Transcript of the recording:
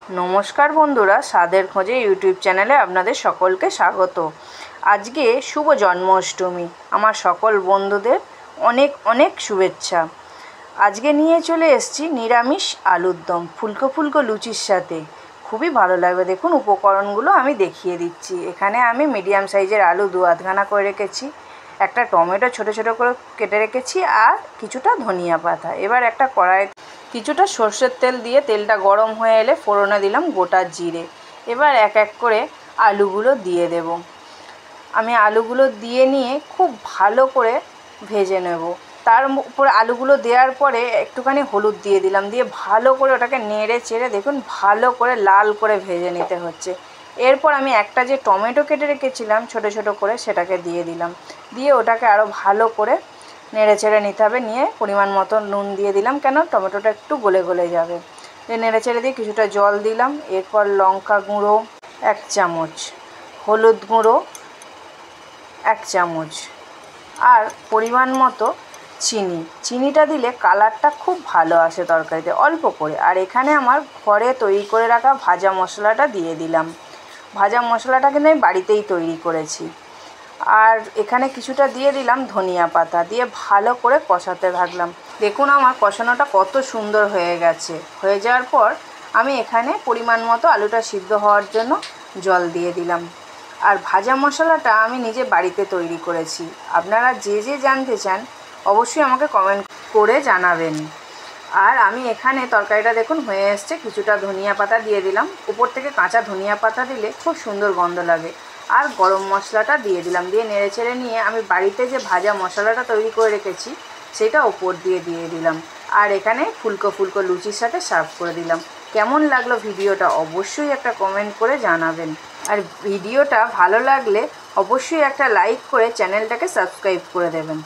नमस्कार बंधुरा स्वादेर खोजे यूट्यूब चैनेले आपनादेर सकलके स्वागत। आज के शुभ जन्माष्टमी आमार सकल बंधुदेर अनेक अनेक शुभेच्छा। आज के निये चले एसेछि निरामिष आलुर दम फुलको फुलको लुचिर साथे खूबই ভালো লাগবে। দেখুন উপকরণগুলো আমি দেখিয়ে দিচ্ছি। এখানে আমি মিডিয়াম সাইজের আলু দু আধখানা করে রেখেছি, একটা টমেটো ছোট ছোট করে কেটে রেখেছি আর কিছুটা ধনিয়া পাতা। এবার একটা কড়াই কিছুটা সরষের তেল দিয়ে তেলটা গরম হয়ে এলে ফোড়নে দিলাম গোটা জিরে। এবার এক এক করে আলুগুলো দিয়ে দেব। আমি আলুগুলো দিয়ে নিয়ে খুব ভালো করে ভেজে নেব। তার উপর আলুগুলো দেওয়ার পরে একটুখানি হলুদ দিয়ে দিলাম, দিয়ে ভালো করে ওটাকে নেড়ে চেড়ে দেখুন ভালো করে লাল করে ভেজে নিতে হচ্ছে। এরপর আমি একটা যে টমেটো কেটে রেখেছিলাম ছোট ছোট করে সেটাকে দিয়ে দিলাম, দিয়ে ওটাকে আরও ভালো করে নেড়ে চেড়ে নিতে হবে। নিয়ে পরিমাণ মতো নুন দিয়ে দিলাম, কেন টমেটোটা একটু গলে গলে যাবে। নেড়ে চেড়ে দিয়ে কিছুটা জল দিলাম। এরপর লঙ্কা গুঁড়ো 1 চামচ, হলুদ গুঁড়ো 1 চামচ আর পরিমাণ মতো চিনিটা দিলে কালারটা খুব ভালো আসে তরকারিতে, অল্প করে। আর এখানে আমার ঘরে তৈরি করে রাখা ভাজা মশলাটা দিয়ে দিলাম। ভাজা মশলাটা কিন্তু আমি বাড়িতেই তৈরি করেছি। আর এখানে কিছুটা দিয়ে দিলাম ধনিয়া পাতা, দিয়ে ভালো করে কষাতে থাকলাম। দেখুন আমার কষানোটা কত সুন্দর হয়ে গেছে। হয়ে যাওয়ার পর আমি এখানে পরিমাণ মতো আলুটা সিদ্ধ হওয়ার জন্য জল দিয়ে দিলাম। আর ভাজা মশলাটা আমি নিজে বাড়িতে তৈরি করেছি। আপনারা যে যে জানতে চান অবশ্যই আমাকে কমেন্ট করে জানাবেন। আর আমি এখানে তরকারিটা দেখুন হয়ে এসছে, কিছুটা ধনিয়া পাতা দিয়ে দিলাম। উপর থেকে কাঁচা ধনিয়া পাতা দিলে খুব সুন্দর গন্ধ লাগে। আর গরম মশলাটা দিয়ে দিলাম, দিয়ে নেড়ে চেড়ে নিয়ে আমি বাড়িতে যে ভাজা মশলাটা তৈরি করে রেখেছি সেটা ওপর দিয়ে দিলাম। আর এখানে ফুলকো ফুলকো লুচির সাথে সার্ভ করে দিলাম। কেমন লাগলো ভিডিওটা অবশ্যই একটা কমেন্ট করে জানাবেন। আর ভিডিওটা ভালো লাগলে অবশ্যই একটা লাইক করে চ্যানেলটাকে সাবস্ক্রাইব করে দেবেন।